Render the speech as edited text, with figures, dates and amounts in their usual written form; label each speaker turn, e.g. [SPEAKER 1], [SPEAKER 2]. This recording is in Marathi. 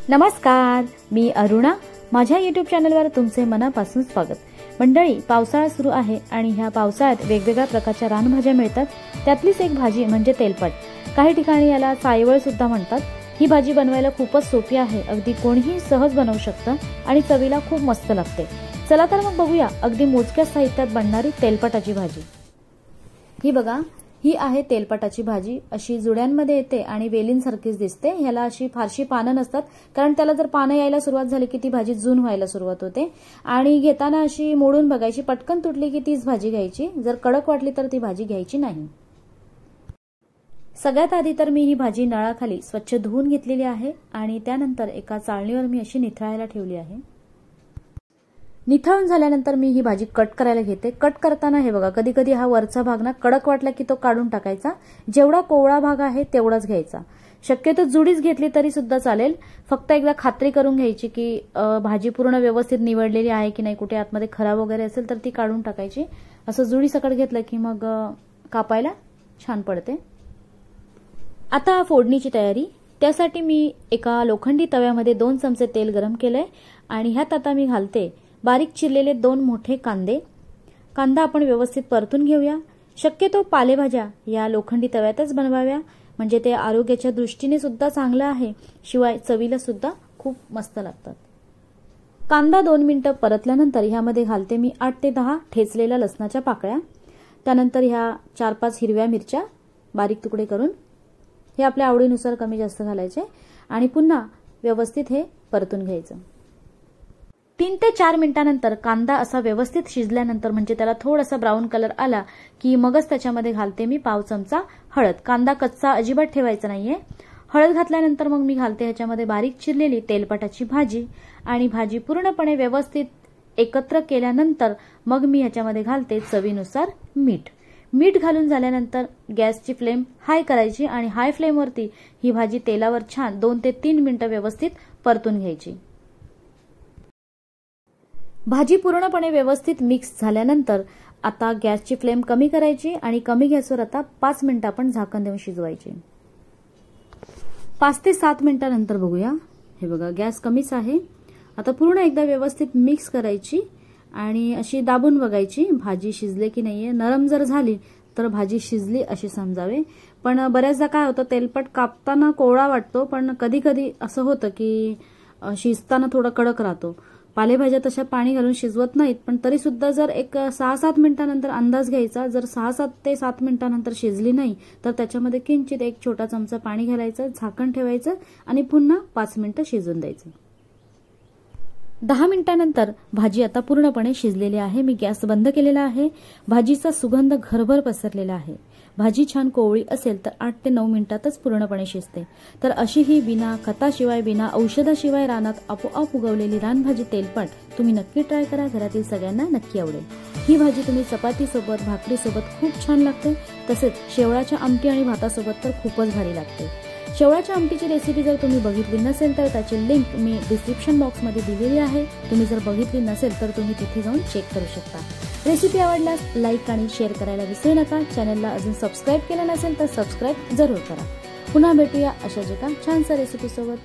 [SPEAKER 1] नमस्कार, मी अरुणा. माझ्या YouTube चॅनलवर तुमचे मनापासून स्वागत. मंडळी, पावसाळा सुरू आहे आणि ह्या पावसाळ्यात वेगवेगळ्या प्रकारच्या रानभाज्या मिळतात. त्यातलीच एक भाजी म्हणजे तेलपट. काही ठिकाणी याला सायवळ सुद्धा म्हणतात. ही भाजी बनवायला खूपच सोपी आहे. अगदी कोणीही सहज बनवू शकतं आणि चवीला खूप मस्त लागते. चला तर मग बघूया अगदी मोजक्या साहित्यात बनणारी तेलपटाची भाजी. ही बघा, ही आहे तेलपटाची भाजी. अशी जुड्यांमध्ये येते आणि वेलींसारखीच दिसते. ह्याला अशी फारशी पानं नसतात, कारण त्याला जर पानं यायला सुरुवात झाली की ती भाजी जून व्हायला सुरुवात होते. आणि घेताना अशी मोडून बघायची, पटकन तुटली की तीच भाजी घ्यायची. जर कडक वाटली तर ती भाजी घ्यायची नाही. सगळ्यात आधी तर मी ही भाजी नळाखाली स्वच्छ धुवून घेतलेली आहे आणि त्यानंतर एका चाळणीवर मी अशी निथळायला ठेवली आहे. निथळून झाल्यानंतर मी ही भाजी कट करायला घेते. कट करताना हे बघा, कधी कधी हा वरचा भाग ना कडक वाटला की तो काढून टाकायचा. जेवढा कोवळा भाग आहे तेवढाच घ्यायचा. शक्यतो जुडीच घेतली तरी सुद्धा चालेल. फक्त एकदा खात्री करून घ्यायची की भाजी पूर्ण व्यवस्थित निवडलेली आहे की नाही, कुठे आतमध्ये खराब वगैरे असेल तर ती काढून टाकायची. असं जुडी सकट घेतलं की मग कापायला छान पडते. आता फोडणीची तयारी. त्यासाठी मी एका लोखंडी तव्यामध्ये 2 चमचे तेल गरम केलंय आणि ह्यात आता मी घालते बारीक चिरलेले 2 मोठे कांदे. कांदा आपण व्यवस्थित परतून घेऊया. शक्यतो पालेभाज्या या लोखंडी तव्यातच बनवाव्या, म्हणजे ते आरोग्याच्या दृष्टीने सुद्धा चांगलं आहे, शिवाय चवीला सुद्धा खूप मस्त लागतात. कांदा 2 मिनिटं परतल्यानंतर ह्यामध्ये घालते मी 8 ते 10 ठेचलेल्या लसणाच्या पाकळ्या. त्यानंतर ह्या 4-5 हिरव्या मिरच्या बारीक तुकडे करून, हे आपल्या आवडीनुसार कमी जास्त घालायचे आणि पुन्हा व्यवस्थित हे परतून घ्यायचं. 3 ते 4 मिनिटांनंतर कांदा असा व्यवस्थित शिजल्यानंतर, म्हणजे त्याला थोडासा ब्राऊन कलर आला की मगच त्याच्यामध्ये घालते मी पाव चमचा हळद. कांदा कच्चा अजिबात ठेवायचा नाहीये. हळद घातल्यानंतर मग मी घालते ह्याच्यामध्ये बारीक चिरलेली तेलपटाची भाजी आणि भाजी पूर्णपणे व्यवस्थित एकत्र केल्यानंतर मग मी ह्याच्यामध्ये घालते चवीनुसार मीठ. मीठ घालून झाल्यानंतर गॅसची फ्लेम हाय करायची आणि हाय फ्लेमवरती ही भाजी तेलावर छान 2 ते 3 मिनिटं व्यवस्थित परतून घ्यायची. भाजी पूर्णपणे व्यवस्थित मिक्स झाल्यानंतर आता गॅसची फ्लेम कमी करायची आणि कमी गॅसवर आता 5 मिनिटं आपण झाकण देऊन शिजवायची. 5 ते 7 मिनिटांनंतर बघूया. हे बघा, गॅस कमीच आहे. आता पूर्ण एकदा व्यवस्थित मिक्स करायची आणि अशी दाबून बघायची भाजी शिजले की नाहीये. नरम जर झाली तर भाजी शिजली अशी समजावे. पण बऱ्याचदा काय होतं, तेलपट कापताना कोवळा वाटतो, पण कधी कधी असं होतं की शिजताना थोडा कडक राहतो. पालेभाज्या तशा पाणी घालून शिजवत नाहीत, पण तरी सुद्धा जर एक 6-7 मिनिटांनंतर अंदाज घ्यायचा. जर 6 ते 7 मिनिटांनंतर शिजली नाही तर त्याच्यामध्ये किंचित 1 छोटा चमचा पाणी घालायचं, झाकण ठेवायचं आणि पुन्हा 5 मिनिटं शिजून द्यायचं. 10 मिनिटांनंतर भाजी आता पूर्णपणे शिजलेली आहे. मी गॅस बंद केलेला आहे. भाजीचा सुगंध घरभर पसरलेला आहे. भाजी छान कोवळी असेल तर 8 ते 9 मिनिटातच पूर्णपणे शिजते. तर अशी ही बिना खताशिवाय, बिना औषधाशिवाय रानात आपोआप उगवलेली रानभाजी तेलपट तुम्ही नक्की ट्राय करा. घरातील सगळ्यांना नक्की आवडेल. ही भाजी तुम्ही चपातीसोबत, भाकरीसोबत खूप छान लागते. तसेच शेवळाच्या आमटी आणि भातासोबत तर खूपच भारी लागते. शेवळाच्या आमटीची रेसिपी जर तुम्ही बघितली नसेल तर त्याची लिंक मी डिस्क्रिप्शन बॉक्समध्ये दिलेली आहे. तुम्ही जर बघितली नसेल तर तुम्ही तिथे जाऊन चेक करू शकता. रेसिपी आवडल्यास लाईक आणि शेअर करायला विसरू नका. चॅनलला अजून सबस्क्राईब केलं नसेल तर सबस्क्राईब जरूर करा. पुन्हा भेटूया अशाच एका छानशा रेसिपीसोबत.